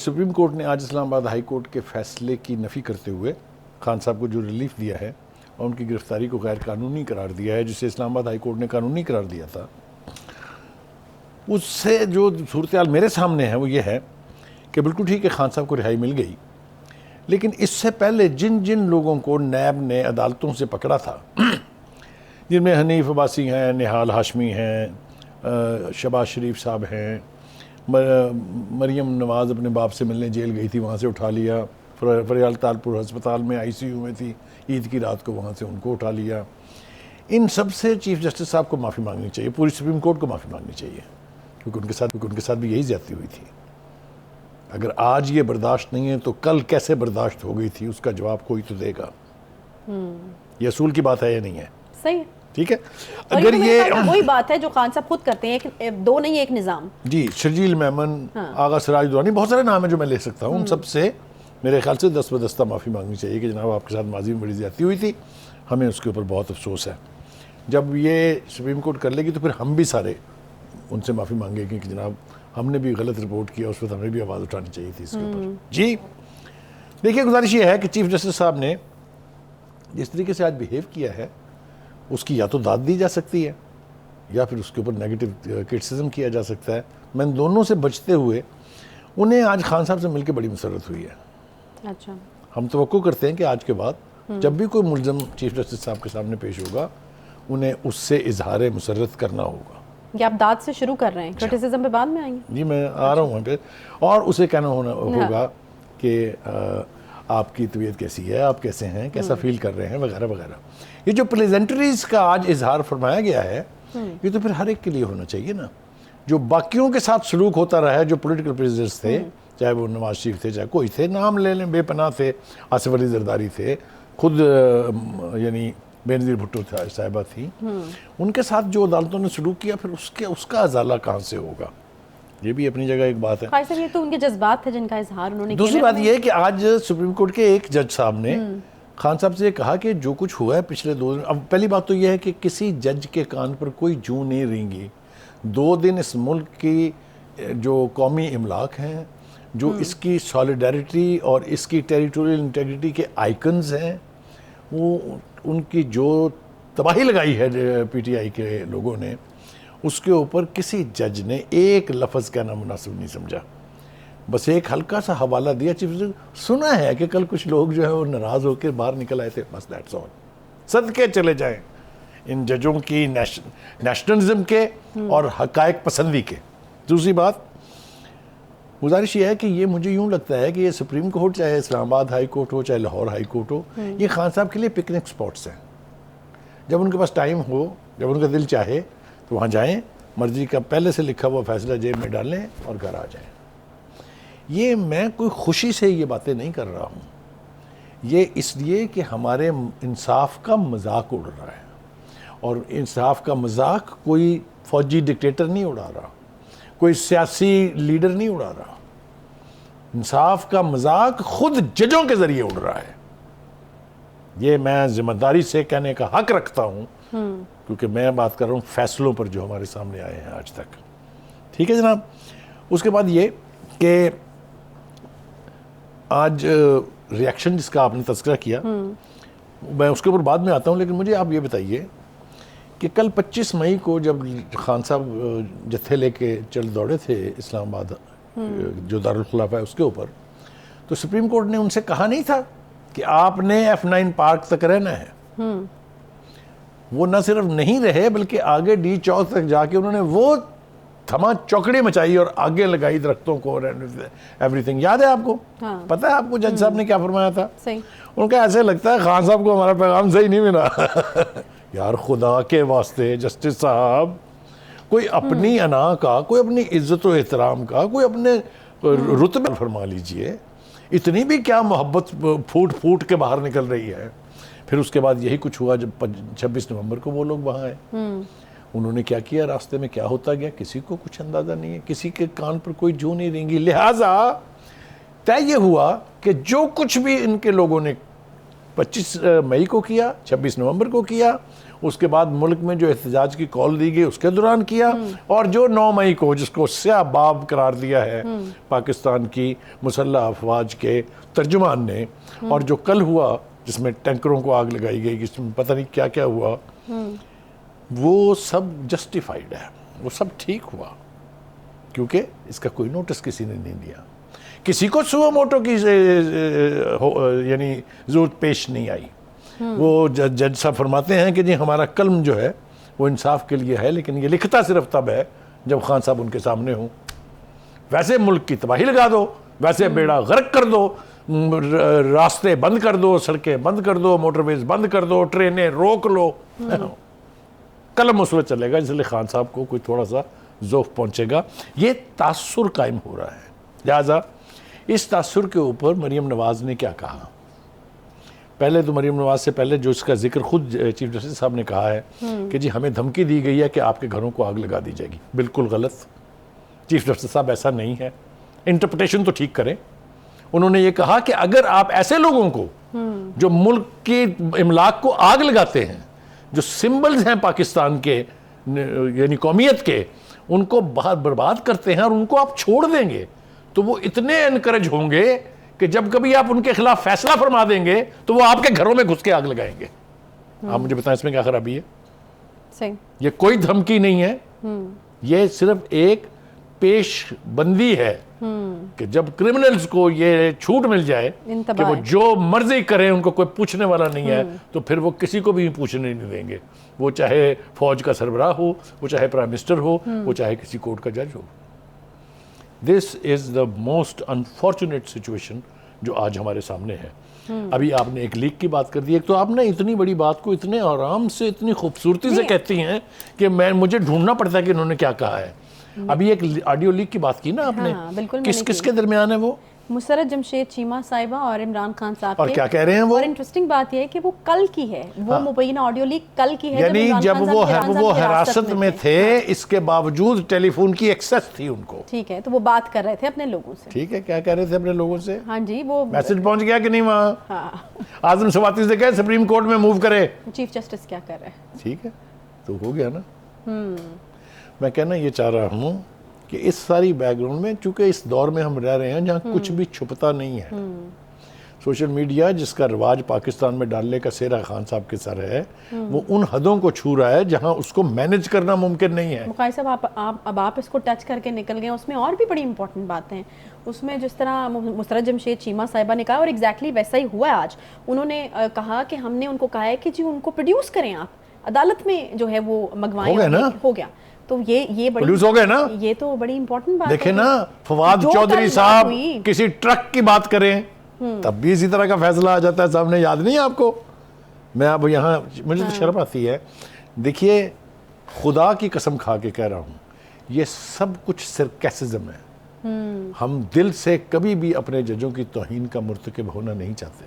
Supreme court نے آج اسلام آباد ہائی کورٹ کے فیصلے کی نفی کرتے ہوئے خان صاحب کو جو ریلیف دیا ہے اور ان کی گرفتاری کو غیر قانونی قرار دیا ہے، جسے اسلام آباد ہائی کورٹ نے قانونی قرار دیا تھا، اس سے جو صورتحال میرے سامنے ہے وہ یہ ہے کہ بالکل ٹھیک ہے خان صاحب کو رہائی مل گئی، لیکن اس سے پہلے جن لوگوں کو نیب نے عدالتوں سے پکڑا تھا، جن میں حنیف عباسی ہیں، نہال ہاشمی ہیں، شہباز شریف صاحب ہیں، مریم نواز اپنے باپ سے ملنے جیل گئی تھی، وہاں سے اٹھا لیا، فریال تالپور ہسپتال میں آئی سی یو میں تھی، عید کی رات کو وہاں سے ان کو اٹھا لیا. ان سب سے چیف جسٹس صاحب کو معافی مانگنی چاہیے، پوری سپریم کورٹ کو معافی مانگنی چاہیے، کیونکہ ان کے ساتھ بھی یہی زیادتی ہوئی تھی. اگر آج یہ برداشت نہیں ہے تو کل کیسے برداشت ہو گئی تھی، اس کا جواب کوئی تو دے گا. یہ اصول کی بات ہے یا نہیں ہے؟ صحیح. ٹھیک ہے. اگر یہ وہی بات ہے جو خان صاحب خود کرتے ہیں، دو نہیں ایک نظام. جی، شرجیل میمن، آغا سراج دورانی، بہت سارے نام ہیں جو میں لے سکتا ہوں، ان سب سے میرے خیال سے دست بدستہ معافی مانگنی چاہیے کہ جناب آپ کے ساتھ ماضی میں بڑی زیادتی ہوئی تھی، ہمیں اس کے اوپر بہت افسوس ہے. جب یہ سپریم کورٹ کر لے گی تو پھر ہم بھی سارے ان سے معافی مانگیں گے کہ جناب ہم نے بھی غلط رپورٹ کیا، اس وقت ہمیں بھی آواز اٹھانی چاہیے تھی اس کے اوپر. جی دیکھیے، گزارش یہ ہے کہ چیف جسٹس صاحب نے جس طریقے سے آج بیہیو کیا ہے، اس کی یا تو داد دی جا سکتی ہے یا پھر اس کے اوپر نیگیٹو کرٹیسزم کیا جا سکتا ہے. میں ان دونوں سے بچتے ہوئے انہیں آج خان صاحب سے مل کے بڑی مسرت ہوئی ہے. اچھا، ہم توقع کرتے ہیں کہ آج کے بعد جب بھی کوئی ملزم چیف جسٹس صاحب کے سامنے پیش ہوگا، انہیں اس سے اظہار مسرت کرنا ہوگا. یہ آپ داد سے شروع کر رہے ہیں، کرٹیسزم پہ بعد میں آئیں گے. جی میں آ رہا ہوں وہاں پہ. اور اسے کہنا ہوگا کہ آپ کی طبیعت کیسی ہے، آپ کیسے ہیں، کیسا فیل کر رہے ہیں، وغیرہ وغیرہ. یہ جو پلیزنٹریز کا آج اظہار فرمایا گیا ہے، یہ تو پھر ہر ایک کے لیے ہونا چاہیے نا. جو باقیوں کے ساتھ سلوک ہوتا رہا ہے، جو پولیٹیکل پریزنرز تھے، چاہے وہ نواز شریف تھے، چاہے کوئی تھے، نام لے لیں، بے پناہ تھے، آصف علی زرداری تھے، خود یعنی بینظیر بھٹو صاحبہ تھی، ان کے ساتھ جو عدالتوں نے سلوک کیا، پھر اس کا ازالہ کہاں سے ہوگا؟ یہ بھی اپنی جگہ ایک بات ہے. خواہش صاحب، یہ تو ان کے جذبات تھے جن کا اظہار انہوں نے کیا. دوسری بات یہ ہے کہ آج سپریم کورٹ کے ایک جج صاحب نے خان صاحب سے یہ کہا کہ جو کچھ ہوا ہے پچھلے 2 دن، اب پہلی بات تو یہ ہے کہ کسی جج کے کان پر کوئی جوں نہیں رینگی. 2 دن اس ملک کی جو قومی املاک ہیں، جو اس کی سالیڈیرٹی اور اس کی ٹیریٹوریل انٹیگریٹی کے آئیکنز ہیں، وہ ان کی جو تباہی لگائی ہے پی ٹی آئی کے لوگوں نے، اس کے اوپر کسی جج نے ایک لفظ کہنا مناسب نہیں سمجھا. بس ایک ہلکا سا حوالہ دیا، چیف سنا ہے کہ کل کچھ لوگ جو ہے وہ ناراض ہو کے باہر نکل آئے تھے، بس دیٹس آل. صدقے چلے جائیں ان ججوں کی نیشنلزم کے اور حقائق پسندی کے. دوسری بات گزارش یہ ہے کہ یہ مجھے یوں لگتا ہے کہ یہ سپریم کورٹ، چاہے اسلام آباد ہائی کورٹ ہو، چاہے لاہور ہائی کورٹ ہو، یہ خان صاحب کے لیے پکنک سپاٹس ہیں. جب ان کے پاس ٹائم ہو، جب ان کا دل چاہے تو وہاں جائیں، مرضی کا پہلے سے لکھا ہوا فیصلہ جیب میں ڈالیں اور گھر آ جائیں. یہ میں کوئی خوشی سے یہ باتیں نہیں کر رہا ہوں، یہ اس لیے کہ ہمارے انصاف کا مذاق اڑ رہا ہے. اور انصاف کا مذاق کوئی فوجی ڈکٹیٹر نہیں اڑا رہا، کوئی سیاسی لیڈر نہیں اڑا رہا. انصاف کا مذاق خود ججوں کے ذریعے اڑ رہا ہے. یہ میں ذمہ داری سے کہنے کا حق رکھتا ہوں، کیونکہ میں بات کر رہا ہوں فیصلوں پر جو ہمارے سامنے آئے ہیں آج تک. ٹھیک ہے جناب. اس کے بعد یہ کہ آج ریاکشن جس کا آپ نے تذکرہ کیا، میں اس کے اوپر بعد میں آتا ہوں، لیکن مجھے آپ یہ بتائیے کہ کل 25 مئی کو جب خان صاحب جتھے لے کے چل دوڑے تھے اسلام آباد جو دارالخلافہ ہے اس کے اوپر، تو سپریم کورٹ نے ان سے کہا نہیں تھا کہ آپ نے F9 پارک تک رہنا ہے؟ وہ نہ صرف نہیں رہے بلکہ آگے ڈی چوک تک جا کے انہوں نے وہ تھما چوکڑی مچائی اور آگے لگائی درختوں کو، ایوری تھنگ. یاد ہے آپ کو؟ پتہ ہے آپ کو جج صاحب نے کیا فرمایا تھا؟ ان کا ایسے لگتا ہے خان صاحب کو ہمارا پیغام صحیح نہیں ملا. یار خدا کے واسطے جسٹس صاحب، کوئی اپنی انا کا، کوئی اپنی عزت و احترام کا، کوئی اپنے رتبے فرما لیجئے. اتنی بھی کیا محبت پھوٹ کے باہر نکل رہی ہے؟ پھر اس کے بعد یہی کچھ ہوا جب 26 نومبر کو وہ لوگ وہاں آئے. انہوں نے کیا کیا، راستے میں کیا ہوتا گیا کسی کو کچھ اندازہ نہیں ہے، کسی کے کان پر کوئی جو نہیں رینگی. لہٰذا طے یہ ہوا کہ جو کچھ بھی ان کے لوگوں نے 25 مئی کو کیا، 26 نومبر کو کیا، اس کے بعد ملک میں جو احتجاج کی کال دی گئی اس کے دوران کیا, اور جو 9 مئی کو جس کو سیاہ باب قرار دیا ہے پاکستان کی مسلح افواج کے ترجمان نے, اور جو کل ہوا جس میں ٹینکروں کو آگ لگائی گئی, جس میں پتہ نہیں کیا کیا ہوا, وہ سب جسٹیفائیڈ ہے, وہ سب ٹھیک ہوا, کیونکہ اس کا کوئی نوٹس کسی نے نہیں دیا, کسی کو سو موٹو کی یعنی ضرورت پیش نہیں آئی. وہ جج صاحب فرماتے ہیں کہ جی ہمارا قلم جو ہے وہ انصاف کے لیے ہے, لیکن یہ لکھتا صرف تب ہے جب خان صاحب ان کے سامنے ہوں. ویسے ملک کی تباہی لگا دو, ویسے بیڑا غرق کر دو, راستے بند کر دو, سڑکیں بند کر دو, موٹر ویز بند کر دو, ٹرینیں روک لو, قلم اس وقت چلے گا, اس لیے خان صاحب کو کوئی تھوڑا سا ذوق پہنچے گا. یہ تاثر قائم ہو رہا ہے. لہٰذا اس تاثر کے اوپر مریم نواز نے کیا کہا؟ پہلے تو مریم نواز سے پہلے جو اس کا ذکر خود چیف جسٹس صاحب نے کہا ہے کہ جی ہمیں دھمکی دی گئی ہے کہ آپ کے گھروں کو آگ لگا دی جائے گی. بالکل غلط. چیف جسٹس صاحب ایسا نہیں ہے, انٹرپریٹیشن تو ٹھیک کریں. انہوں نے یہ کہا کہ اگر آپ ایسے لوگوں کو جو ملک کی املاک کو آگ لگاتے ہیں, جو سمبلز ہیں پاکستان کے یعنی قومیت کے, ان کو بہت برباد کرتے ہیں اور ان کو آپ چھوڑ دیں گے, تو وہ اتنے انکریج ہوں گے کہ جب کبھی آپ ان کے خلاف فیصلہ فرما دیں گے تو وہ آپ کے گھروں میں گھس کے آگ لگائیں گے. آپ مجھے بتائیں اس میں کیا خرابی ہے؟ صحیح. یہ کوئی دھمکی نہیں ہے, یہ صرف ایک پیش بندی ہے کہ جب کرمنلز کو یہ چھوٹ مل جائے کہ وہ جو مرضی کریں, ان کو کوئی پوچھنے والا نہیں ہے, تو پھر وہ کسی کو بھی پوچھنے نہیں دیں گے, وہ چاہے فوج کا سربراہ ہو, وہ چاہے پرائم منسٹر ہو, وہ چاہے کسی کورٹ کا جج ہو. دس از دا موسٹ انفارچونیٹ سچویشن جو آج ہمارے سامنے ہے. ابھی آپ نے ایک لیک کی بات کر دی. ایک تو آپ نے اتنی بڑی بات کو اتنے آرام سے اتنی خوبصورتی سے کہتی ہیں کہ مجھے ڈھونڈنا پڑتا ہے کہ انہوں نے کیا کہا ہے. ابھی ایک آڈیو لیک کی بات کی نا آپ نے, کس کے درمیان ہے وہ؟ مسرت جمشید چیمہ صاحبہ اور عمران خان صاحب. اور کیا کہہ رہے ہیں وہ؟ اور انٹرسٹنگ بات یہ ہے کہ وہ کل کی ہے, وہ مبینہ آڈیو لیک کل کی ہے, یعنی جب وہ حراست میں تھے, اس کے باوجود ٹیلی فون کی ایکسس تھی ان کو. ٹھیک ہے, تو وہ بات کر رہے تھے اپنے لوگوں سے. ٹھیک ہے, کیا کہہ رہے تھے اپنے لوگوں سے؟ ہاں جی, وہ میسج پہنچ گیا کہ نہیں وہاں؟ ہاں. اعظم سواتی سے کہے سپریم کورٹ میں موو کرے. چیف جسٹس کیا کر رہے ہیں؟ ٹھیک ہے, تو ہو گیا نا. میں کہنا یہ چاہ رہا ہوں کہ اس ساری بیک گراؤنڈ میں, چونکہ اس دور میں ہم رہ رہے ہیں جہاں کچھ بھی چھپتا نہیں ہے, سوشل میڈیا جس کا رواج پاکستان میں ڈالنے کا سہرا خان صاحب کے سر ہے, وہ ان حدوں کو چھو رہا ہے جہاں اس کو مینج کرنا ممکن نہیں ہے. مقائی صاحب, اب آپ اس کو ٹچ کر کے نکل گئے. اس میں اور بھی بڑی امپورٹنٹ باتیں ہیں. اس میں جس طرح مسرت جمشید چیمہ صاحبہ نے کہا, اور ایگزیکٹلی ویسا ہی ہوا ہے آج. انہوں نے کہا کہ ہم نے ان کو کہا ہے کہ جی ان کو پروڈیوس کریں, آپ عدالت میں جو ہے وہ منگوائیں. ہو گیا. تو یہ بڑی پروڈیوس ہو گئے نا, یہ تو بڑی امپورٹنٹ بات ہے. دیکھیں نا, فواد چودھری صاحب کسی ٹرک کی بات کریں تب بھی اسی طرح کا فیصلہ آ جاتا ہے سامنے. یاد نہیں ہے آپ کو؟ میں اب یہاں مجھے تو شرم آتی ہے. دیکھیے, خدا کی قسم کھا کے کہہ رہا ہوں, یہ سب کچھ سرکیسزم ہے. ہم دل سے کبھی بھی اپنے ججوں کی توہین کا مرتکب ہونا نہیں چاہتے.